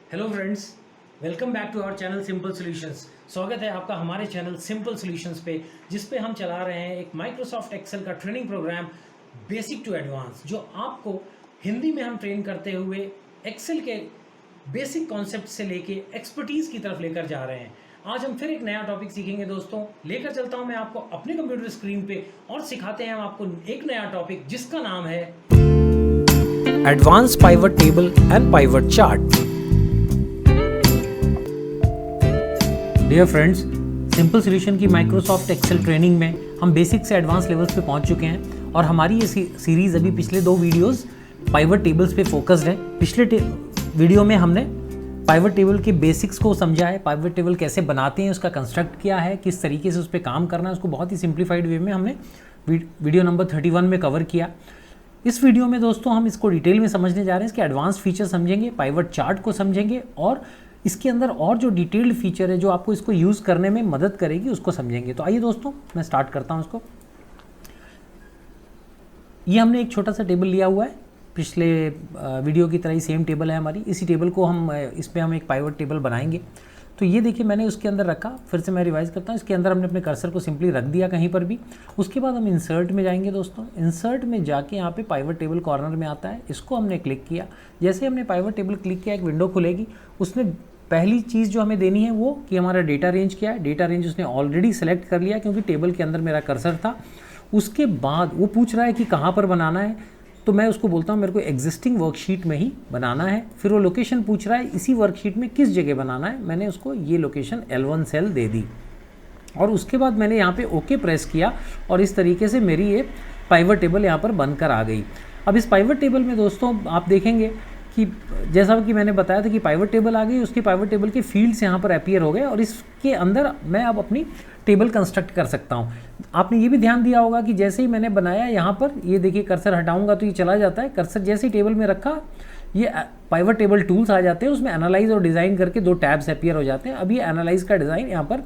Hello friends, welcome back to our channel simple solutions. स्वागत है आपका हमारे चैनल सिंपल सॉल्यूशंस पे, जिस पे हम चला रहे हैं एक माइक्रोसॉफ्ट एक्सेल का training program basic to advance, जो आपको हिंदी में हम ट्रेन करते हुए एक्सेल के बेसिक कॉन्सेप्ट से लेके एक्सपर्टीज़ की तरफ लेकर जा रहे हैं। आज हम फिर एक नया टॉपिक सीखेंगे दोस्तों। लेकर चलता हूं मैं आपको अपने कंप्यूटर स्क्रीन पे और सिखाते हैं हम आपको एक नया टॉपिक जिसका नाम है advance pivot table and pivot chart. Dear friends, simple solution की माइक्रोसॉफ्ट एक्सेल ट्रेनिंग में हम बेसिक से एडवांस लेवल्स पे पहुंच चुके हैं और हमारी ये सीरीज़ अभी पिछले 2 वीडियोस पाइवट टेबल्स पे फोकस्ड है। पिछले वीडियो में हमने पाइवट टेबल के बेसिक्स को समझा है, पाइवट टेबल कैसे बनाते हैं, उसका कंस्ट्रक्ट किया है, किस तरीके से उस पर काम करना है, उसको बहुत ही सिंप्लीफाइड वे में हमने वीडियो नंबर 31 में कवर किया। इस वीडियो में दोस्तों हम इसको डिटेल में समझने जा रहे हैं, इसके एडवांस फीचर समझेंगे, पाइवट चार्ट को समझेंगे और इसके अंदर और जो डिटेल्ड फीचर है जो आपको इसको यूज़ करने में मदद करेगी उसको समझेंगे। तो आइए दोस्तों, मैं स्टार्ट करता हूं इसको। ये हमने एक छोटा सा टेबल लिया हुआ है, पिछले वीडियो की तरह ही सेम टेबल है हमारी। इसी टेबल को हम इस पर हम एक पाइवट टेबल बनाएंगे। तो ये देखिए, मैंने उसके अंदर रखा, फिर से मैं रिवाइज करता हूँ। इसके अंदर हमने अपने कर्सर को सिंपली रख दिया कहीं पर भी। उसके बाद हम इंसर्ट में जाएंगे दोस्तों। इंसर्ट में जाके यहाँ पे पाइवट टेबल कॉर्नर में आता है, इसको हमने क्लिक किया। जैसे हमने पाइवट टेबल क्लिक किया, एक विंडो खुलेगी। उसमें पहली चीज़ जो हमें देनी है वो कि हमारा डेटा रेंज क्या है। डेटा रेंज उसने ऑलरेडी सेलेक्ट कर लिया क्योंकि टेबल के अंदर मेरा कर्सर था। उसके बाद वो पूछ रहा है कि कहाँ पर बनाना है, तो मैं उसको बोलता हूँ मेरे को एग्जिस्टिंग वर्कशीट में ही बनाना है। फिर वो लोकेशन पूछ रहा है इसी वर्कशीट में किस जगह बनाना है। मैंने उसको ये लोकेशन L1 सेल दे दी और उसके बाद मैंने यहाँ पे ओके प्रेस किया और इस तरीके से मेरी ये पाइवट टेबल यहाँ पर बनकर आ गई। अब इस पाइवट टेबल में दोस्तों आप देखेंगे कि जैसा कि मैंने बताया था कि पाइवट टेबल आ गई, उसकी पाइवट टेबल के फील्ड्स यहाँ पर अपीयर हो गए और इसके अंदर मैं अब अपनी टेबल कंस्ट्रक्ट कर सकता हूँ। आपने ये भी ध्यान दिया होगा कि जैसे ही मैंने बनाया यहाँ पर, ये देखिए कर्सर हटाऊंगा तो ये चला जाता है। कर्सर जैसे ही टेबल में रखा, ये पाइवट टेबल टूल्स आ जाते हैं, उसमें एनालाइज और डिज़ाइन करके 2 टैब्स अपीयर हो जाते हैं। अब ये एनालाइज का डिज़ाइन यहाँ पर,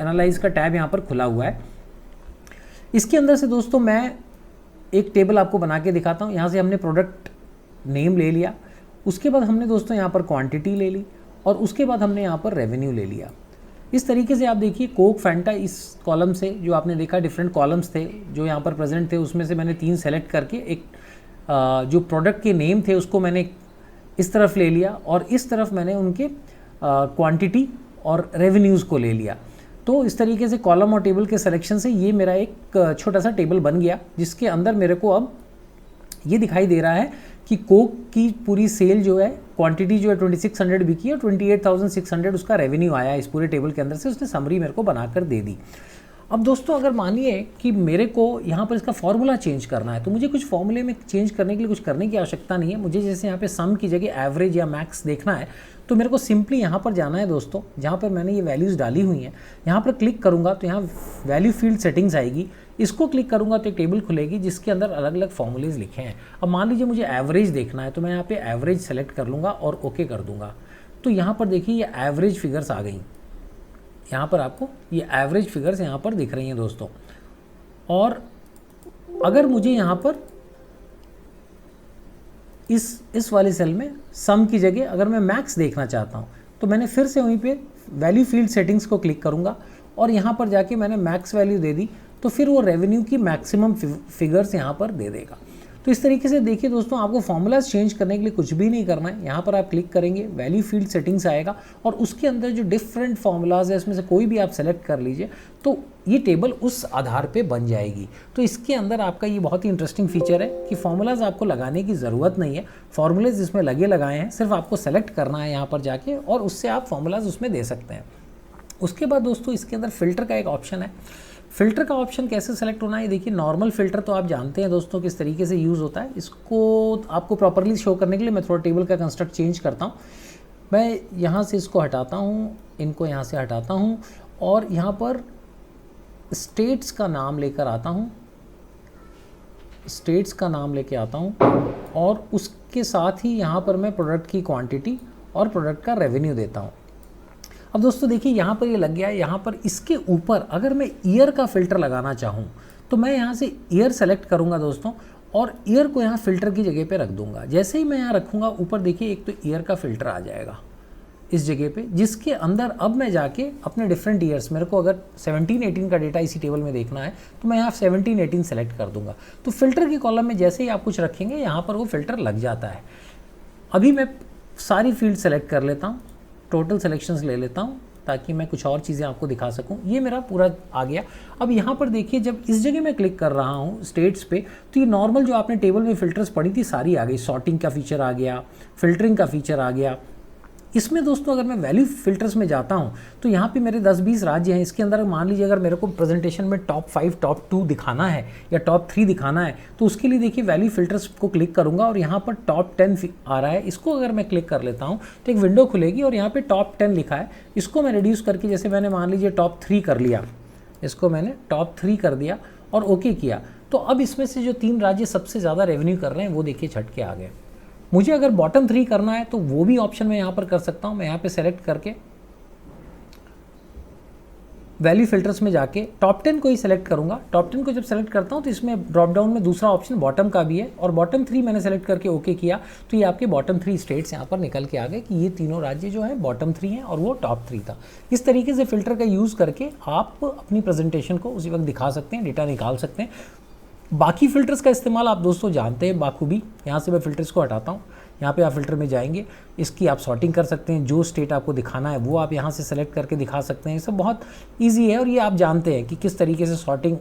एनालाइज का टैब यहाँ पर खुला हुआ है। इसके अंदर से दोस्तों मैं एक टेबल आपको बना के दिखाता हूँ। यहाँ से हमने प्रोडक्ट नेम ले लिया, उसके बाद हमने दोस्तों यहाँ पर क्वांटिटी ले ली और उसके बाद हमने यहाँ पर रेवेन्यू ले लिया। इस तरीके से आप देखिए कोक फैंटा, इस कॉलम से जो आपने देखा डिफरेंट कॉलम्स थे जो यहाँ पर प्रेजेंट थे, उसमें से मैंने 3 सेलेक्ट करके एक जो प्रोडक्ट के नेम थे उसको मैंने इस तरफ ले लिया और इस तरफ मैंने उनके क्वांटिटी और रेवेन्यूज़ को ले लिया। तो इस तरीके से कॉलम और टेबल के सिलेक्शन से ये मेरा एक छोटा सा टेबल बन गया, जिसके अंदर मेरे को अब ये दिखाई दे रहा है कि कोक की पूरी सेल जो है, क्वांटिटी जो है 2600 बिकी है और 28,600 उसका रेवेन्यू आया इस पूरे टेबल के अंदर से। उसने समरी मेरे को बनाकर दे दी। अब दोस्तों अगर मानिए कि मेरे को यहाँ पर इसका फॉर्मूला चेंज करना है, तो मुझे कुछ फॉर्मूले में चेंज करने के लिए कुछ करने की आवश्यकता नहीं है। मुझे जैसे यहाँ पे सम की जगह एवरेज या मैक्स देखना है, तो मेरे को सिंपली यहाँ पर जाना है दोस्तों, जहाँ पर मैंने ये वैल्यूज़ डाली हुई हैं। यहाँ पर क्लिक करूँगा तो यहाँ वैल्यू फील्ड सेटिंग्स आएगी, इसको क्लिक करूँगा तो एक टेबल खुलेगी जिसके अंदर अलग अलग फॉर्मूलेज लिखे हैं। अब मान लीजिए मुझे एवरेज देखना है, तो मैं यहाँ पे एवरेज सेलेक्ट कर लूँगा और ओके कर दूँगा। तो यहाँ पर देखिए ये एवरेज फिगर्स आ गई, यहाँ पर आपको ये एवरेज फिगर्स यहाँ पर दिख रही हैं दोस्तों। और अगर मुझे यहाँ पर इस वाले सेल में सम की जगह अगर मैं मैक्स देखना चाहता हूँ, तो मैंने फिर से वहीं पे वैल्यू फील्ड सेटिंग्स को क्लिक करूँगा और यहाँ पर जाके मैंने मैक्स वैल्यू दे दी, तो फिर वो रेवेन्यू की मैक्सिमम फिगर्स यहाँ पर दे देगा। तो इस तरीके से देखिए दोस्तों, आपको फॉर्मूलाज चेंज करने के लिए कुछ भी नहीं करना है। यहाँ पर आप क्लिक करेंगे, वैल्यू फील्ड सेटिंग्स आएगा और उसके अंदर जो डिफरेंट फॉर्मूलाज है इसमें से कोई भी आप सेलेक्ट कर लीजिए, तो ये टेबल उस आधार पे बन जाएगी। तो इसके अंदर आपका ये बहुत ही इंटरेस्टिंग फीचर है कि फॉर्मूलाज आपको लगाने की ज़रूरत नहीं है। फॉर्मूलेज इसमें लगाए हैं, सिर्फ आपको सेलेक्ट करना है यहाँ पर जाके और उससे आप फॉर्मूलाज उसमें दे सकते हैं। उसके बाद दोस्तों इसके अंदर फ़िल्टर का एक ऑप्शन है। फ़िल्टर का ऑप्शन कैसे सेलेक्ट होना है, देखिए नॉर्मल फ़िल्टर तो आप जानते हैं दोस्तों किस तरीके से यूज़ होता है। इसको आपको प्रॉपरली शो करने के लिए मैं थोड़ा टेबल का कंस्ट्रक्ट चेंज करता हूँ। मैं यहाँ से इसको हटाता हूँ, इनको यहाँ से हटाता हूँ और यहाँ पर स्टेट्स का नाम लेकर आता हूँ, स्टेट्स का नाम लेके आता हूँ और उसके साथ ही यहाँ पर मैं प्रोडक्ट की क्वांटिटी और प्रोडक्ट का रेवेन्यू देता हूँ। अब दोस्तों देखिए यहाँ पर ये लग गया है। यहाँ पर इसके ऊपर अगर मैं ईयर का फ़िल्टर लगाना चाहूँ, तो मैं यहाँ से ईयर सेलेक्ट करूँगा दोस्तों और ईयर को यहाँ फ़िल्टर की जगह पे रख दूँगा। जैसे ही मैं यहाँ रखूँगा, ऊपर देखिए एक तो ईयर का फ़िल्टर आ जाएगा। इस जगह पे, जिसके अंदर अब मैं जाके अपने डिफरेंट ईयर्स, मेरे को अगर 17-18 का डेटा इसी टेबल में देखना है तो मैं यहाँ 17-18 सेलेक्ट कर दूंगा। तो फिल्टर के कॉलम में जैसे ही आप कुछ रखेंगे यहाँ पर वो फिल्टर लग जाता है। अभी मैं सारी फील्ड सेलेक्ट कर लेता हूँ, टोटल सेलेक्शंस ले लेता हूँ ताकि मैं कुछ और चीज़ें आपको दिखा सकूं। ये मेरा पूरा आ गया। अब यहाँ पर देखिए, जब इस जगह मैं क्लिक कर रहा हूँ स्टेट्स पे, तो ये नॉर्मल जो आपने टेबल में फ़िल्टर्स पढ़ी थी सारी आ गई। सॉर्टिंग का फीचर आ गया, फिल्टरिंग का फीचर आ गया। इसमें दोस्तों अगर मैं वैल्यू फिल्टर्स में जाता हूँ तो यहाँ पे मेरे 10-20 राज्य हैं। इसके अंदर मान लीजिए अगर मेरे को प्रेजेंटेशन में टॉप 5, टॉप 2 दिखाना है या टॉप 3 दिखाना है, तो उसके लिए देखिए वैल्यू फिल्टर्स को क्लिक करूँगा और यहाँ पर टॉप 10 आ रहा है। इसको अगर मैं क्लिक कर लेता हूँ तो एक विंडो खुलेगी और यहाँ पर टॉप 10 लिखा है। इसको मैं रिड्यूस करके, जैसे मैंने मान लीजिए टॉप 3 कर लिया, इसको मैंने टॉप 3 कर दिया और ओके किया, तो अब इसमें से जो 3 राज्य सबसे ज़्यादा रेवेन्यू कर रहे हैं वो देखिए छट के आ गए। मुझे अगर बॉटम 3 करना है तो वो भी ऑप्शन मैं यहाँ पर कर सकता हूँ। मैं यहाँ पे सेलेक्ट करके वैल्यू फिल्टर्स में जाके टॉप 10 को ही सेलेक्ट करूँगा। टॉप 10 को जब सेलेक्ट करता हूँ तो इसमें ड्रॉप डाउन में दूसरा ऑप्शन बॉटम का भी है और बॉटम 3 मैंने सेलेक्ट करके ओके किया तो ये आपके बॉटम 3 स्टेट्स यहाँ पर निकल के आ गए कि ये तीनों राज्य जो है बॉटम 3 हैं और वो टॉप 3 था। इस तरीके से फिल्टर का यूज़ करके आप अपनी प्रेजेंटेशन को उसी वक्त दिखा सकते हैं, डेटा निकाल सकते हैं। बाकी फ़िल्टर्स का इस्तेमाल आप दोस्तों जानते हैं बाखूबी। यहाँ से मैं फ़िल्टर्स को हटाता हूँ, यहाँ पे आप फ़िल्टर में जाएंगे, इसकी आप सॉर्टिंग कर सकते हैं। जो स्टेट आपको दिखाना है वो आप यहाँ से सेलेक्ट करके दिखा सकते हैं। ये सब बहुत इजी है और ये आप जानते हैं कि किस तरीके से सॉर्टिंग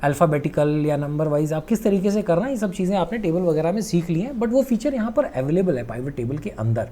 अल्फ़ाबेटिकल या नंबर वाइज आप किस तरीके से करना है। ये सब चीज़ें आपने टेबल वगैरह में सीख ली हैं, बट वो फीचर यहाँ पर अवेलेबल है पाइवट टेबल के अंदर।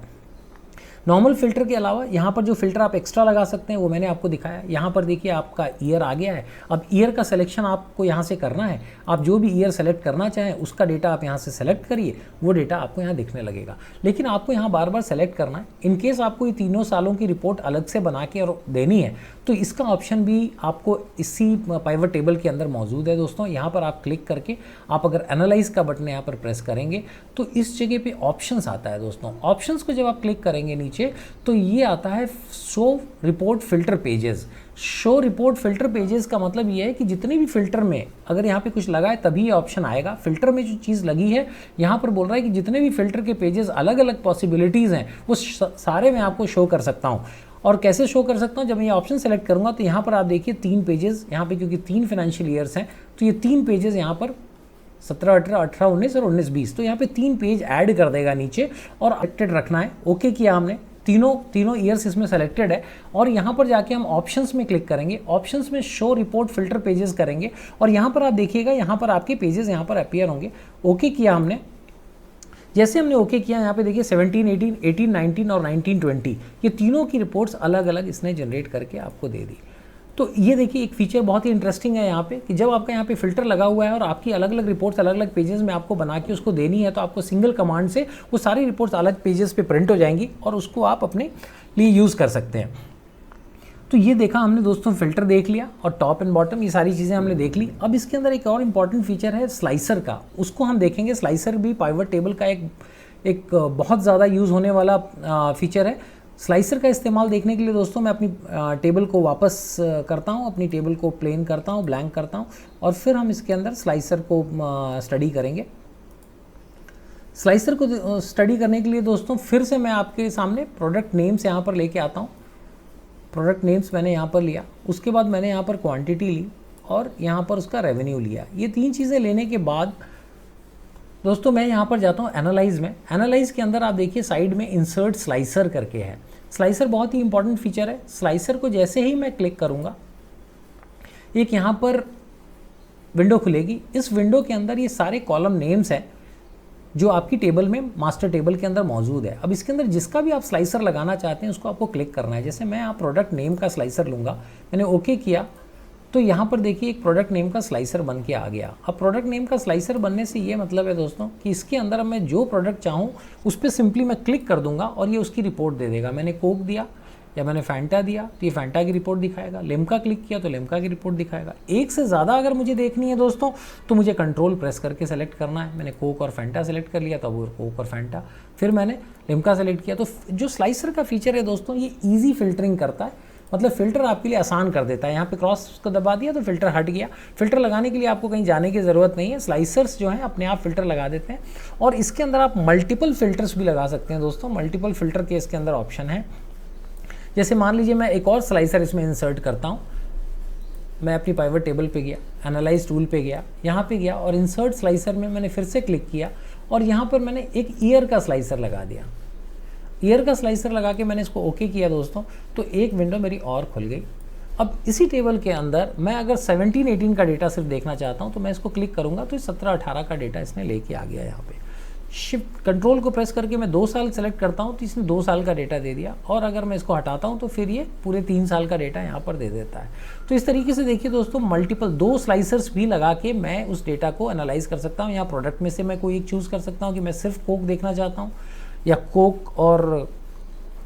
नॉर्मल फ़िल्टर के अलावा यहाँ पर जो फ़िल्टर आप एक्स्ट्रा लगा सकते हैं वो मैंने आपको दिखाया। यहाँ पर देखिए आपका ईयर आ गया है। अब ईयर का सिलेक्शन आपको यहाँ से करना है। आप जो भी ईयर सेलेक्ट करना चाहें उसका डेटा आप यहाँ से सेलेक्ट करिए, वो डेटा आपको यहाँ दिखने लगेगा। लेकिन आपको यहाँ बार बार सेलेक्ट करना है। इनकेस आपको ये तीनों सालों की रिपोर्ट अलग से बना के और देनी है तो इसका ऑप्शन भी आपको इसी पाइवट टेबल के अंदर मौजूद है दोस्तों। यहाँ पर आप क्लिक करके आप अगर एनालाइज का बटन यहाँ पर प्रेस करेंगे तो इस जगह पे ऑप्शंस आता है दोस्तों। ऑप्शंस को जब आप क्लिक करेंगे नीचे तो ये आता है show report filter pages. Show report filter pages का मतलब ये है कि जितने भी फिल्टर में अगर यहाँ पे कुछ लगा है तभी ये ऑप्शन आएगा। फिल्टर में जो चीज़ लगी है यहाँ पर बोल रहा है कि जितने भी फिल्टर के पेजेस अलग अलग पॉसिबिलिटीज़ हैं वो सारे मैं आपको शो कर सकता हूँ। और कैसे शो कर सकता हूँ, जब मैं ये ऑप्शन सेलेक्ट करूँगा तो यहाँ पर आप देखिए 3 पेजेस यहाँ पे, क्योंकि 3 फाइनेंशियल ईयर्स हैं तो ये 3 पेजेस यहाँ पर 17, 18, 18, 19 और 19, 20, तो यहाँ पे 3 पेज ऐड कर देगा नीचे और सेलेक्टेड रखना है। ओके किया हमने, तीनों ईयर्स इसमें सेलेक्टेड है और यहाँ पर जाके हम ऑप्शंस में क्लिक करेंगे। ऑप्शंस में शो रिपोर्ट फिल्टर पेजेस करेंगे और यहाँ पर आप देखिएगा यहाँ पर आपके पेजेस यहाँ पर अपीयर होंगे। ओके किया हमने। जैसे हमने ओके किया यहाँ पे देखिए 17, 18, 18, 19 और 19, 20 ये तीनों की रिपोर्ट्स अलग अलग इसने जनरेट करके आपको दे दी। तो ये देखिए एक फीचर बहुत ही इंटरेस्टिंग है यहाँ पे कि जब आपका यहाँ पे फिल्टर लगा हुआ है और आपकी अलग अलग रिपोर्ट्स अलग अलग पेजेस में आपको बना के उसको देनी है तो आपको सिंगल कमांड से वो सारी रिपोर्ट्स अलग पेजेस पे प्रिंट हो जाएंगी और उसको आप अपने लिए यूज़ कर सकते हैं। तो ये देखा हमने दोस्तों, फिल्टर देख लिया और टॉप एंड बॉटम ये सारी चीज़ें हमने देख ली। अब इसके अंदर एक और इम्पॉर्टेंट फीचर है स्लाइसर का, उसको हम देखेंगे। स्लाइसर भी पाइवट टेबल का एक बहुत ज़्यादा यूज़ होने वाला फीचर है। स्लाइसर का इस्तेमाल देखने के लिए दोस्तों मैं अपनी टेबल को वापस करता हूँ, अपनी टेबल को प्लेन करता हूँ, ब्लैंक करता हूँ और फिर हम इसके अंदर स्लाइसर को स्टडी करेंगे। स्लाइसर को स्टडी करने के लिए दोस्तों फिर से मैं आपके सामने प्रोडक्ट नेम्स यहाँ पर लेके आता हूँ। प्रोडक्ट नेम्स मैंने यहाँ पर लिया, उसके बाद मैंने यहाँ पर क्वांटिटी ली और यहाँ पर उसका रेवेन्यू लिया। ये 3 चीज़ें लेने के बाद दोस्तों मैं यहाँ पर जाता हूँ एनालाइज में। एनालाइज के अंदर आप देखिए साइड में इंसर्ट स्लाइसर करके है। स्लाइसर बहुत ही इंपॉर्टेंट फीचर है। स्लाइसर को जैसे ही मैं क्लिक करूँगा एक यहाँ पर विंडो खुलेगी। इस विंडो के अंदर ये सारे कॉलम नेम्स हैं जो आपकी टेबल में मास्टर टेबल के अंदर मौजूद है। अब इसके अंदर जिसका भी आप स्लाइसर लगाना चाहते हैं उसको आपको क्लिक करना है। जैसे मैं यहाँ प्रोडक्ट नेम का स्लाइसर लूँगा, मैंने ओके किया तो यहाँ पर देखिए एक प्रोडक्ट नेम का स्लाइसर बन के आ गया। अब प्रोडक्ट नेम का स्लाइसर बनने से ये मतलब है दोस्तों कि इसके अंदर मैं जो प्रोडक्ट चाहूँ उस पर सिंपली मैं क्लिक कर दूंगा और ये उसकी रिपोर्ट दे देगा। मैंने कोक दिया या मैंने फैंटा दिया तो ये फैंटा की रिपोर्ट दिखाएगा। लिम्का क्लिक किया तो लिम्का की रिपोर्ट दिखाएगा। एक से ज़्यादा अगर मुझे देखनी है दोस्तों तो मुझे कंट्रोल प्रेस करके सेलेक्ट करना है। मैंने कोक और फैंटा सेलेक्ट कर लिया तो वो कोक और फैंटा, फिर मैंने लिम्का सेलेक्ट किया। तो जो स्लाइसर का फीचर है दोस्तों ये ईजी फिल्टरिंग करता है, मतलब फ़िल्टर आपके लिए आसान कर देता है। यहाँ पे क्रॉस को दबा दिया तो फ़िल्टर हट गया। फ़िल्टर लगाने के लिए आपको कहीं जाने की ज़रूरत नहीं है। स्लाइसर्स जो हैं अपने आप फ़िल्टर लगा देते हैं और इसके अंदर आप मल्टीपल फ़िल्टर्स भी लगा सकते हैं दोस्तों। मल्टीपल फ़िल्टर के इसके अंदर ऑप्शन है। जैसे मान लीजिए मैं एक और स्लाइसर इसमें इंसर्ट करता हूँ, मैं अपनी पाइवट टेबल पे गया, एनालाइज टूल पे गया, यहाँ पे गया और इंसर्ट स्लाइसर में मैंने फिर से क्लिक किया और यहाँ पर मैंने एक ईयर का स्लाइसर लगा दिया। ईयर का स्लाइसर लगा के मैंने इसको ओके किया दोस्तों, तो एक विंडो मेरी और खुल गई। अब इसी टेबल के अंदर मैं अगर 17-18 का डेटा सिर्फ देखना चाहता हूँ तो मैं इसको क्लिक करूँगा तो 17-18 का डेटा इसने लेके आ गया। यहाँ पे शिफ्ट कंट्रोल को प्रेस करके मैं 2 साल सेलेक्ट करता हूँ तो इसने 2 साल का डेटा दे दिया, और अगर मैं इसको हटाता हूँ तो फिर ये पूरे 3 साल का डेटा यहाँ पर दे देता है। तो इस तरीके से देखिए दोस्तों, मल्टीपल 2 स्लाइसर्स भी लगा के मैं उस डेटा को एनालाइज कर सकता हूँ। यहाँ प्रोडक्ट में से मैं कोई एक चूज़ कर सकता हूँ कि मैं सिर्फ कोक देखना चाहता हूँ या कोक और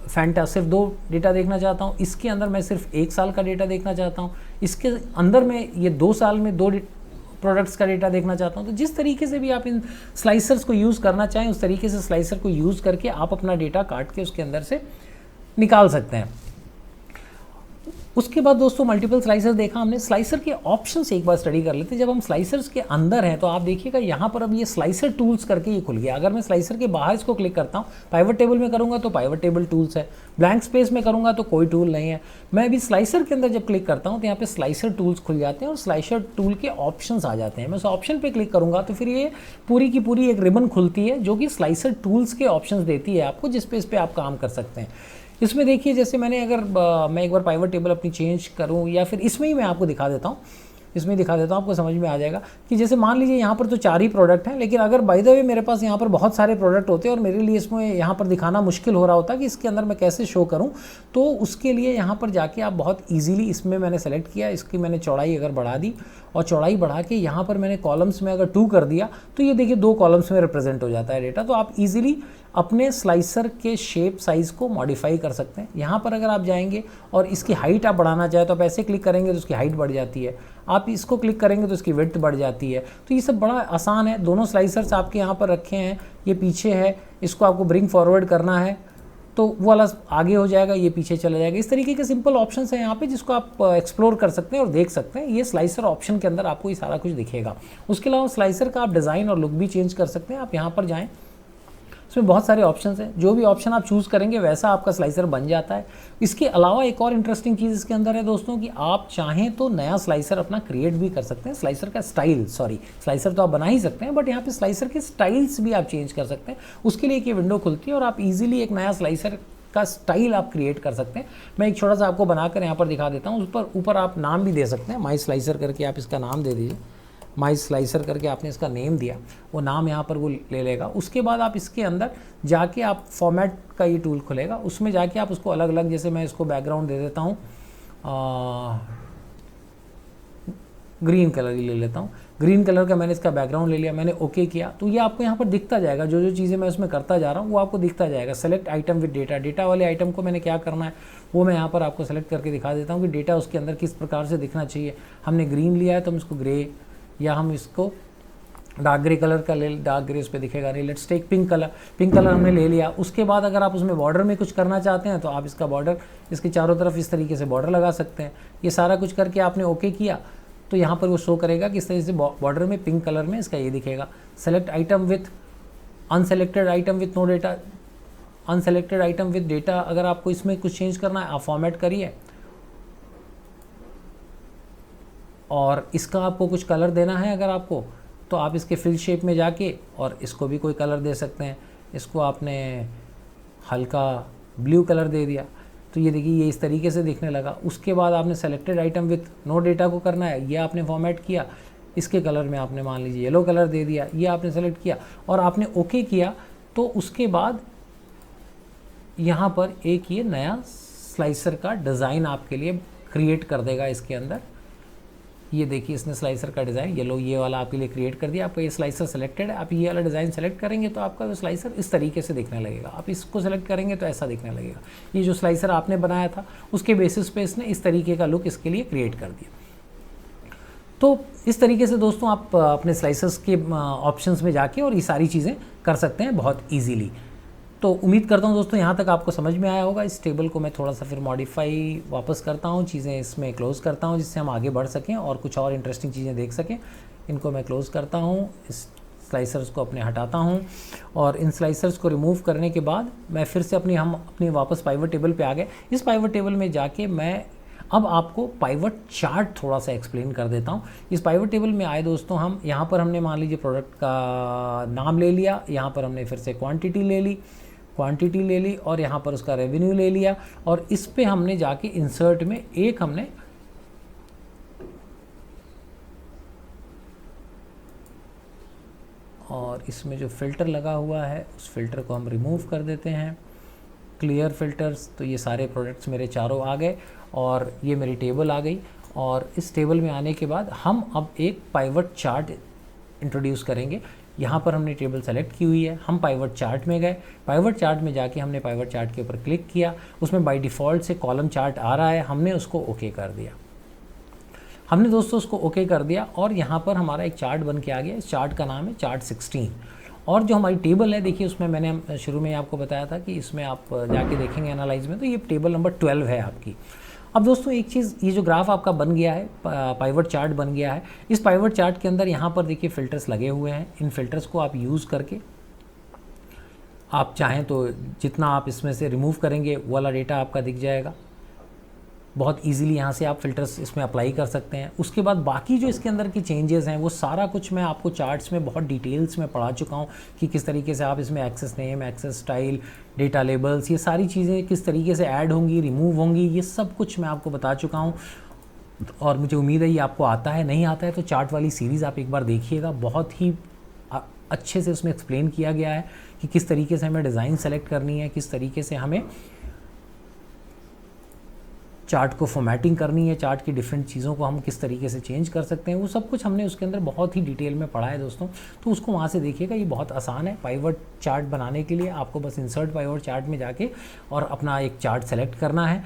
फैंटा सिर्फ 2 डेटा देखना चाहता हूँ, इसके अंदर मैं सिर्फ 1 साल का डेटा देखना चाहता हूँ, इसके अंदर मैं ये 2 साल में 2 प्रोडक्ट्स का डेटा देखना चाहता हूँ। तो जिस तरीके से भी आप इन स्लाइसर्स को यूज़ करना चाहें उस तरीके से स्लाइसर को यूज़ करके आप अपना डेटा काट के उसके अंदर से निकाल सकते हैं। उसके बाद दोस्तों मल्टीपल स्लाइसर देखा हमने, स्लाइसर के ऑप्शन से एक बार स्टडी कर लेते हैं। जब हम स्लाइसर्स के अंदर हैं तो आप देखिएगा यहाँ पर अब ये स्लाइसर टूल्स करके ये खुल गया। अगर मैं स्लाइसर के बाहर इसको क्लिक करता हूँ, पाइवट टेबल में करूँगा तो पाइवट टेबल टूल्स है, ब्लैंक स्पेस में करूँगा तो कोई टूल नहीं है। मैं अभी स्लाइसर के अंदर जब क्लिक करता हूँ तो यहाँ पे स्लाइसर टूल्स खुल जाते हैं और स्लाइसर टूल के ऑप्शंस आ जाते हैं। मैं उस ऑप्शन पे क्लिक करूँगा तो फिर ये पूरी की पूरी एक रिबन खुलती है जो कि स्लाइसर टूल्स के ऑप्शंस देती है आपको, जिस पे इस पर आप काम कर सकते हैं। इसमें देखिए जैसे मैंने अगर मैं एक बार पाइवट टेबल अपनी चेंज करूं या फिर इसमें ही मैं आपको दिखा देता हूं, इसमें दिखा देता हूं, आपको समझ में आ जाएगा कि जैसे मान लीजिए यहाँ पर तो 4 ही प्रोडक्ट हैं, लेकिन अगर बाय द वे मेरे पास यहाँ पर बहुत सारे प्रोडक्ट होते हैं और मेरे लिए इसमें यहाँ पर दिखाना मुश्किल हो रहा होता कि इसके अंदर मैं कैसे शो करूँ, तो उसके लिए यहाँ पर जाके आप बहुत ईजिली, इसमें मैंने सेलेक्ट किया, इसकी मैंने चौड़ाई अगर बढ़ा दी और चौड़ाई बढ़ा के यहाँ पर मैंने कॉलम्स में अगर 2 कर दिया तो ये देखिए 2 कॉलम्स में रिप्रेजेंट हो जाता है डेटा। तो आप इजीली अपने स्लाइसर के शेप साइज़ को मॉडिफाई कर सकते हैं। यहाँ पर अगर आप जाएंगे और इसकी हाइट आप बढ़ाना चाहें तो आप ऐसे क्लिक करेंगे तो उसकी हाइट बढ़ जाती है, आप इसको क्लिक करेंगे तो इसकी विड्थ बढ़ जाती है। तो ये सब बड़ा आसान है। दोनों स्लाइसर्स आपके यहाँ पर रखे हैं, ये पीछे है, इसको आपको ब्रिंग फॉरवर्ड करना है तो वो वाला आगे हो जाएगा, ये पीछे चला जाएगा। इस तरीके के सिंपल ऑप्शंस हैं यहाँ पे जिसको आप एक्सप्लोर कर सकते हैं और देख सकते हैं। ये स्लाइसर ऑप्शन के अंदर आपको ये सारा कुछ दिखेगा। उसके अलावा स्लाइसर का आप डिज़ाइन और लुक भी चेंज कर सकते हैं। आप यहाँ पर जाएँ, इसमें बहुत सारे ऑप्शंस हैं, जो भी ऑप्शन आप चूज़ करेंगे वैसा आपका स्लाइसर बन जाता है। इसके अलावा एक और इंटरेस्टिंग चीज़ इसके अंदर है दोस्तों कि आप चाहें तो नया स्लाइसर अपना क्रिएट भी कर सकते हैं। स्लाइसर का स्टाइल, स्लाइसर तो आप बना ही सकते हैं, बट यहाँ पे स्लाइसर के स्टाइल्स भी आप चेंज कर सकते हैं। उसके लिए एक ये विंडो खुलती है और आप इजीली एक नया स्लाइसर का स्टाइल आप क्रिएट कर सकते हैं। मैं एक छोटा सा आपको बनाकर यहाँ पर दिखा देता हूँ। उस पर ऊपर आप नाम भी दे सकते हैं, माई स्लाइसर करके आप इसका नाम दे दीजिए। माई स्लाइसर करके आपने इसका नेम दिया, वो नाम यहाँ पर वो ले लेगा। उसके बाद आप इसके अंदर जाके आप फॉर्मेट का ये टूल खुलेगा, उसमें जाके आप उसको अलग अलग, जैसे मैं इसको बैकग्राउंड दे देता हूँ, ग्रीन कलर ही ले लेता हूँ। ग्रीन कलर का मैंने इसका बैकग्राउंड ले लिया, मैंने ओके किया तो ये आपको यहाँ पर दिखता जाएगा। जो जो चीज़ें मैं उसमें करता जा रहा हूँ वो आपको दिखता जाएगा। Select item with data, data वाले आइटम को मैंने क्या करना है वो मैं यहाँ पर आपको सेलेक्ट करके दिखा देता हूँ कि डेटा उसके अंदर किस प्रकार से दिखना चाहिए। हमने ग्रीन लिया है तो हम इसको ग्रे, या हम इसको डार्क ग्रे कलर का ले, डार्क ग्रे उस पर दिखेगा नहीं। Let's take pink colour, pink colour हमने ले लिया। उसके बाद अगर आप उसमें बॉर्डर में कुछ करना चाहते हैं तो आप इसका बॉर्डर, इसके चारों तरफ इस तरीके से बॉर्डर लगा सकते हैं। ये सारा कुछ करके आपने ओके किया तो यहाँ पर वो शो करेगा कि इस तरीके से बॉर्डर में पिंक कलर में इसका ये दिखेगा। Select item with unselected item with no data, unselected item with data. अगर आपको इसमें कुछ चेंज करना है आप फॉर्मेट करिए और इसका आपको कुछ कलर देना है अगर आपको, तो आप इसके फिल शेप में जाके और इसको भी कोई कलर दे सकते हैं। इसको आपने हल्का ब्लू कलर दे दिया तो ये देखिए ये इस तरीके से दिखने लगा। उसके बाद आपने selected item with no data को करना है, ये आपने फॉर्मेट किया, इसके कलर में आपने मान लीजिए येलो कलर दे दिया, ये आपने सेलेक्ट किया और आपने ओके किया। तो उसके बाद यहाँ पर एक ये नया स्लाइसर का डिज़ाइन आपके लिए क्रिएट कर देगा इसके अंदर। ये देखिए इसने स्लाइसर का डिज़ाइन येलो ये वाला आपके लिए क्रिएट कर दिया। आपका ये स्लाइसर सेलेक्टेड है, आप ये वाला डिज़ाइन सेलेक्ट करेंगे तो आपका वो स्लाइसर इस तरीके से दिखने लगेगा। आप इसको सेलेक्ट करेंगे तो ऐसा दिखने लगेगा। ये जो स्लाइसर आपने बनाया था उसके बेसिस पे इसने इस तरीके का लुक इसके लिए क्रिएट कर दिया। तो इस तरीके से दोस्तों आप अपने स्लाइसर्स के ऑप्शंस में जाके और ये सारी चीज़ें कर सकते हैं बहुत ईजीली। तो उम्मीद करता हूँ दोस्तों यहाँ तक आपको समझ में आया होगा। इस टेबल को मैं थोड़ा सा फिर मॉडिफाई वापस करता हूँ, चीज़ें इसमें क्लोज़ करता हूँ जिससे हम आगे बढ़ सकें और कुछ और इंटरेस्टिंग चीज़ें देख सकें। इनको मैं क्लोज़ करता हूँ, इस स्लाइसर्स को अपने हटाता हूँ और इन स्लाइसर्स को रिमूव करने के बाद मैं फिर से अपनी वापस पाइवट टेबल पे आ गए। इस पाइवट टेबल में जाके मैं अब आपको पाइवट चार्ट थोड़ा सा एक्सप्लेन कर देता हूँ। इस पाइवट टेबल में आए दोस्तों, हम यहाँ पर हमने मान लीजिए प्रोडक्ट का नाम ले लिया, यहाँ पर हमने फिर से क्वांटिटी ले ली और यहाँ पर उसका रेवेन्यू ले लिया और इस पे हमने जाके इंसर्ट में एक हमने और इसमें जो फ़िल्टर लगा हुआ है उस फिल्टर को हम रिमूव कर देते हैं, क्लियर फिल्टर्स। तो ये सारे प्रोडक्ट्स मेरे चारों आ गए और ये मेरी टेबल आ गई। और इस टेबल में आने के बाद हम अब एक पाइवट चार्ट इंट्रोड्यूस करेंगे। यहाँ पर हमने टेबल सेलेक्ट की हुई है, हम पाइवट चार्ट में गए, पाइवट चार्ट में जाके हमने पाइवट चार्ट के ऊपर क्लिक किया, उसमें बाय डिफ़ॉल्ट से कॉलम चार्ट आ रहा है, हमने उसको ओके कर दिया। हमने दोस्तों उसको ओके कर दिया और यहाँ पर हमारा एक चार्ट बन के आ गया। इस चार्ट का नाम है चार्ट 16 और जो हमारी टेबल है देखिए, उसमें मैंने शुरू में आपको बताया था कि इसमें आप जाके देखेंगे एनालाइज में, तो ये टेबल नंबर 12 है आपकी। अब दोस्तों एक चीज़, ये जो ग्राफ आपका बन गया है, पाइवट चार्ट बन गया है, इस पाइवट चार्ट के अंदर यहाँ पर देखिए फ़िल्टर्स लगे हुए हैं। इन फ़िल्टर्स को आप यूज़ करके आप चाहें तो जितना आप इसमें से रिमूव करेंगे वो वाला डेटा आपका दिख जाएगा। बहुत इजीली यहाँ से आप फ़िल्टर्स इसमें अप्लाई कर सकते हैं। उसके बाद बाकी जो इसके अंदर की चेंजेस हैं वो सारा कुछ मैं आपको चार्ट्स में बहुत डिटेल्स में पढ़ा चुका हूँ कि किस तरीके से आप इसमें axis name, axis style, data labels, ये सारी चीज़ें किस तरीके से ऐड होंगी, रिमूव होंगी, ये सब कुछ मैं आपको बता चुका हूँ। और मुझे उम्मीद है ये आपको आता है। नहीं आता है तो चार्ट वाली सीरीज़ आप एक बार देखिएगा, बहुत ही अच्छे से उसमें एक्सप्लेन किया गया है कि किस तरीके से हमें डिज़ाइन सेलेक्ट करनी है, किस तरीके से हमें चार्ट को फॉर्मेटिंग करनी है, चार्ट की डिफरेंट चीज़ों को हम किस तरीके से चेंज कर सकते हैं, वो सब कुछ हमने उसके अंदर बहुत ही डिटेल में पढ़ा है दोस्तों। तो उसको वहाँ से देखिएगा, ये बहुत आसान है। पाइवट चार्ट बनाने के लिए आपको बस इंसर्ट पाइवट चार्ट में जाके और अपना एक चार्ट सेलेक्ट करना है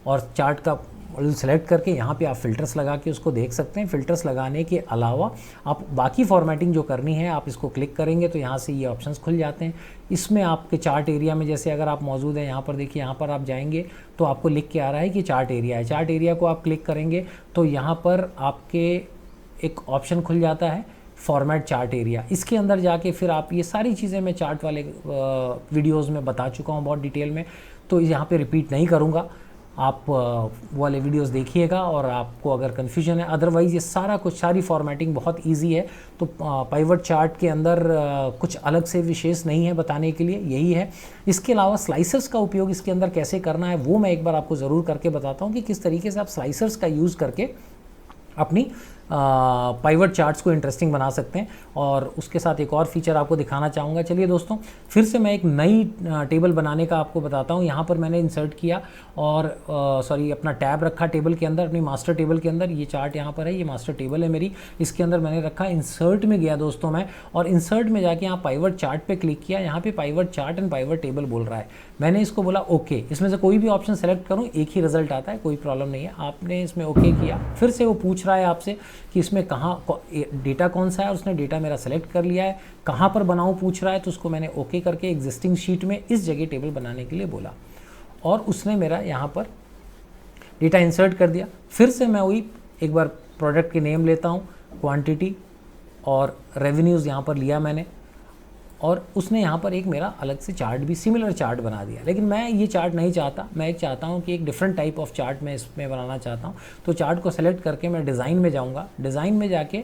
और चार्ट का सेलेक्ट करके यहाँ पे आप फ़िल्टर्स लगा के उसको देख सकते हैं। फ़िल्टर्स लगाने के अलावा आप बाकी फॉर्मेटिंग जो करनी है आप इसको क्लिक करेंगे तो यहाँ से ये ऑप्शंस खुल जाते हैं। इसमें आपके चार्ट एरिया में जैसे अगर आप मौजूद हैं, यहाँ पर देखिए, यहाँ पर आप जाएंगे तो आपको लिख के आ रहा है कि चार्ट एरिया है। चार्ट एरिया को आप क्लिक करेंगे तो यहाँ पर आपके एक ऑप्शन खुल जाता है फॉर्मेट चार्ट एरिया। इसके अंदर जाके फिर आप ये सारी चीज़ें मैं चार्ट वाले वीडियोज़ में बता चुका हूँ बहुत डिटेल में, तो यहाँ पर रिपीट नहीं करूँगा। आप वाले वीडियोस देखिएगा और आपको अगर कन्फ्यूजन है, अदरवाइज़ ये सारा कुछ, सारी फॉर्मेटिंग बहुत इजी है। तो पाइवट चार्ट के अंदर कुछ अलग से विशेष नहीं है बताने के लिए, यही है। इसके अलावा स्लाइसर्स का उपयोग इसके अंदर कैसे करना है वो मैं एक बार आपको ज़रूर करके बताता हूँ कि किस तरीके से आप स्लाइसर्स का यूज़ करके अपनी पाइवट चार्ट्स को इंटरेस्टिंग बना सकते हैं। और उसके साथ एक और फीचर आपको दिखाना चाहूँगा। चलिए दोस्तों, फिर से मैं एक नई टेबल बनाने का आपको बताता हूँ। यहाँ पर मैंने इंसर्ट किया और अपना टैब रखा टेबल के अंदर, अपनी मास्टर टेबल के अंदर। ये चार्ट यहाँ पर है, ये मास्टर टेबल है मेरी, इसके अंदर मैंने रखा। इंसर्ट में गया दोस्तों मैं, और इंसर्ट में जाके यहाँ पाइवट चार्ट पर क्लिक किया। यहाँ पर pivot chart and pivot table बोल रहा है, मैंने इसको बोला ओके। इसमें से कोई भी ऑप्शन सेलेक्ट करूँ एक ही रिजल्ट आता है, कोई प्रॉब्लम नहीं है। आपने इसमें ओके किया, फिर से वो पूछ रहा है आपसे कि इसमें कहाँ डेटा कौन सा है। उसने डेटा मेरा सेलेक्ट कर लिया है, कहाँ पर बनाऊँ पूछ रहा है, तो उसको मैंने ओके करके एग्जिस्टिंग शीट में इस जगह टेबल बनाने के लिए बोला और उसने मेरा यहाँ पर डेटा इंसर्ट कर दिया। फिर से मैं वही एक बार प्रोडक्ट के नेम लेता हूँ, क्वांटिटी और रेवेन्यूज़ यहाँ पर लिया मैंने, और उसने यहाँ पर एक मेरा अलग से चार्ट भी, सिमिलर चार्ट बना दिया। लेकिन मैं ये चार्ट नहीं चाहता, मैं एक चाहता हूँ कि एक डिफरेंट टाइप ऑफ चार्ट मैं इसमें बनाना चाहता हूँ। तो चार्ट को सेलेक्ट करके मैं डिज़ाइन में जाऊँगा। डिज़ाइन में जाके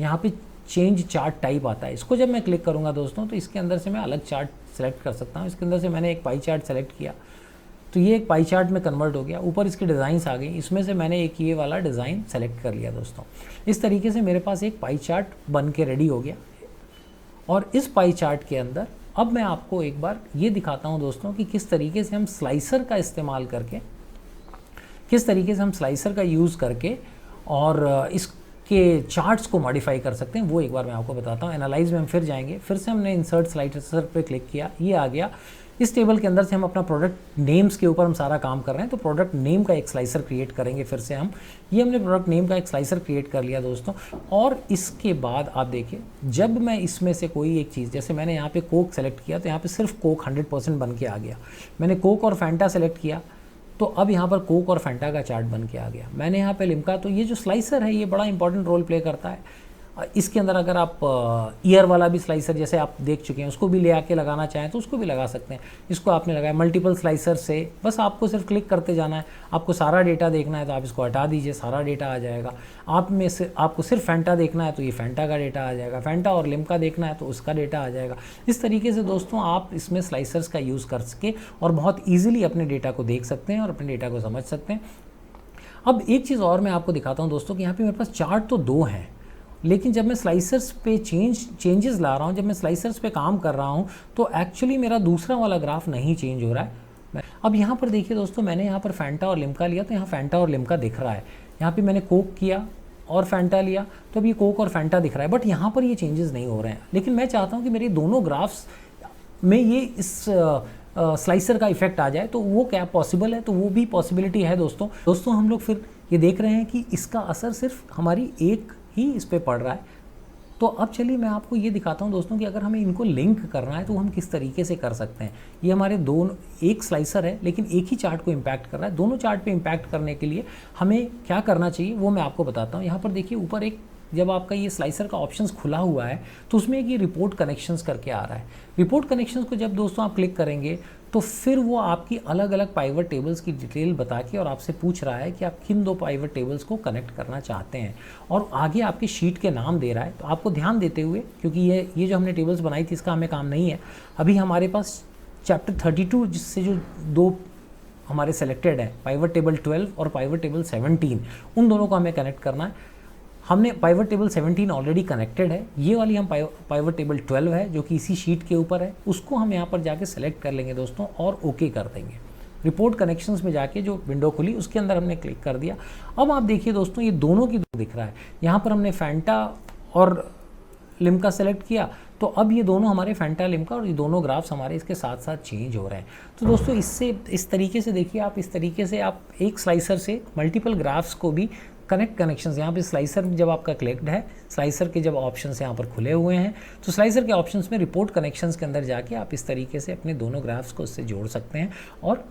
यहाँ पे चेंज चार्ट टाइप आता है, इसको जब मैं क्लिक करूँगा दोस्तों तो इसके अंदर से मैं अलग चार्ट सेलेक्ट कर सकता हूँ। इसके अंदर से मैंने एक पाई चार्ट सेलेक्ट किया तो ये एक पाई चार्ट में कन्वर्ट हो गया। ऊपर इसके डिज़ाइंस आ गई, इसमें से मैंने एक ये वाला डिज़ाइन सेलेक्ट कर लिया दोस्तों। इस तरीके से मेरे पास एक पाई चार्ट बन के रेडी हो गया। और इस पाई चार्ट के अंदर अब मैं आपको एक बार ये दिखाता हूँ दोस्तों कि किस तरीके से हम स्लाइसर का इस्तेमाल करके, किस तरीके से हम स्लाइसर का यूज़ करके और इसके चार्ट्स को मॉडिफाई कर सकते हैं, वो एक बार मैं आपको बताता हूँ। एनालाइज में हम फिर जाएंगे, फिर से हमने इंसर्ट स्लाइसर पे क्लिक किया, ये आ गया। इस टेबल के अंदर से हम अपना प्रोडक्ट नेम्स के ऊपर हम सारा काम कर रहे हैं, तो प्रोडक्ट नेम का एक स्लाइसर क्रिएट करेंगे। फिर से हम ये हमने प्रोडक्ट नेम का एक स्लाइसर क्रिएट कर लिया दोस्तों। और इसके बाद आप देखिए, जब मैं इसमें से कोई एक चीज़, जैसे मैंने यहाँ पे कोक सेलेक्ट किया तो यहाँ पे सिर्फ कोक 100% बन के आ गया। मैंने कोक और फैंटा सेलेक्ट किया तो अब यहाँ पर कोक और फैंटा का चार्ट बन के आ गया। मैंने यहाँ पे लिम्का, तो ये जो स्लाइसर है ये बड़ा इंपॉर्टेंट रोल प्ले करता है। इसके अंदर अगर आप ईयर वाला भी स्लाइसर जैसे आप देख चुके हैं उसको भी ले आके लगाना चाहें तो उसको भी लगा सकते हैं। इसको आपने लगाया मल्टीपल स्लाइसर से, बस आपको सिर्फ क्लिक करते जाना है। आपको सारा डेटा देखना है तो आप इसको हटा दीजिए, सारा डेटा आ जाएगा। आप में से आपको सिर्फ फैंटा देखना है तो ये फैंटा का डेटा आ जाएगा, फैंटा और लिम्का देखना है तो उसका डेटा आ जाएगा। इस तरीके से दोस्तों आप इसमें स्लाइसर्स का यूज़ कर सके और बहुत ईजिली अपने डेटा को देख सकते हैं और अपने डेटा को समझ सकते हैं। अब एक चीज़ और मैं आपको दिखाता हूँ दोस्तों कि यहाँ पे मेरे पास चार्ट तो 2 हैं, लेकिन जब मैं स्लाइसर्स पे चेंजेस ला रहा हूँ, जब मैं स्लाइसर्स पे काम कर रहा हूँ तो एक्चुअली मेरा दूसरा वाला ग्राफ नहीं चेंज हो रहा है। अब यहाँ पर देखिए दोस्तों, मैंने यहाँ पर फैंटा और लिम्का लिया तो यहाँ फैंटा और लिम्का दिख रहा है। यहाँ पे मैंने कोक किया और फैंटा लिया तो अब ये कोक और फैंटा दिख रहा है, बट यहाँ पर ये चेंजेस नहीं हो रहे हैं। लेकिन मैं चाहता हूँ कि मेरे दोनों ग्राफ्स में ये इस स्लाइसर का इफेक्ट आ जाए, तो वो क्या पॉसिबल है? तो वो भी पॉसिबिलिटी है दोस्तों। हम लोग फिर ये देख रहे हैं कि इसका असर सिर्फ हमारी एक ही इस पे पड़ रहा है। तो अब चलिए मैं आपको ये दिखाता हूँ दोस्तों कि अगर हमें इनको लिंक करना है तो हम किस तरीके से कर सकते हैं। ये हमारे दोनों एक स्लाइसर है लेकिन एक ही चार्ट को इम्पैक्ट कर रहा है। दोनों चार्ट पे इम्पैक्ट करने के लिए हमें क्या करना चाहिए वो मैं आपको बताता हूँ। यहाँ पर देखिए ऊपर एक, जब आपका ये स्लाइसर का ऑप्शंस खुला हुआ है तो उसमें एक ये रिपोर्ट कनेक्शंस करके आ रहा है। रिपोर्ट कनेक्शंस को जब दोस्तों आप क्लिक करेंगे तो फिर वो आपकी अलग अलग पाइवट टेबल्स की डिटेल बता के और आपसे पूछ रहा है कि आप किन 2 पाइवट टेबल्स को कनेक्ट करना चाहते हैं, और आगे आपकी शीट के नाम दे रहा है। तो आपको ध्यान देते हुए, क्योंकि ये जो हमने टेबल्स बनाई थी इसका हमें काम नहीं है, अभी हमारे पास चैप्टर 32 जिससे जो 2 हमारे सेलेक्टेड है, पाइवट टेबल 12 और पाइवट टेबल 17, उन दोनों को हमें कनेक्ट करना है। हमने पाइवट टेबल 17 ऑलरेडी कनेक्टेड है, ये वाली हम पाइवट टेबल 12 है जो कि इसी शीट के ऊपर है, उसको हम यहाँ पर जाके सेलेक्ट कर लेंगे दोस्तों और ओके कर देंगे। रिपोर्ट कनेक्शंस में जाके जो विंडो खुली उसके अंदर हमने क्लिक कर दिया। अब आप देखिए दोस्तों, ये दोनों की दिख रहा है। यहाँ पर हमने फैंटा और लिम्का सेलेक्ट किया तो अब ये दोनों हमारे फैंटा लिम्का और ये दोनों ग्राफ्स हमारे इसके साथ साथ चेंज हो रहे हैं। तो दोस्तों इससे इस तरीके से देखिए, आप इस तरीके से आप एक स्लाइसर से मल्टीपल ग्राफ्स को भी कनेक्शंस, यहाँ पे स्लाइसर जब आपका क्लिक्ड है, स्लाइसर के जब ऑप्शंस यहाँ पर खुले हुए हैं तो स्लाइसर के ऑप्शंस में रिपोर्ट कनेक्शंस के अंदर जाके आप इस तरीके से अपने दोनों ग्राफ्स को इससे जोड़ सकते हैं और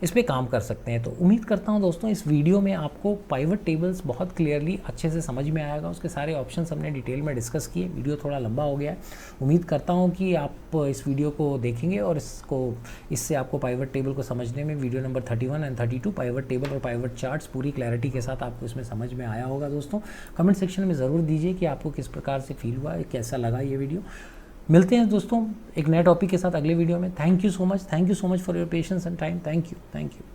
इस पे काम कर सकते हैं। तो उम्मीद करता हूँ दोस्तों इस वीडियो में आपको पाइवट टेबल्स बहुत क्लियरली अच्छे से समझ में आएगा। उसके सारे ऑप्शंस हमने डिटेल में डिस्कस किए। वीडियो थोड़ा लंबा हो गया है, उम्मीद करता हूँ कि आप इस वीडियो को देखेंगे और इससे आपको पाइवट टेबल को समझने में video number 31 and 32 pivot table और पाइवट चार्ट्स पूरी क्लैरिटी के साथ आपको इसमें समझ में आया होगा। दोस्तों कमेंट सेक्शन में ज़रूर दीजिए कि आपको किस प्रकार से फील हुआ, कैसा लगा ये वीडियो। मिलते हैं दोस्तों एक नए टॉपिक के साथ अगले वीडियो में। Thank you so much for your patience and time. Thank you.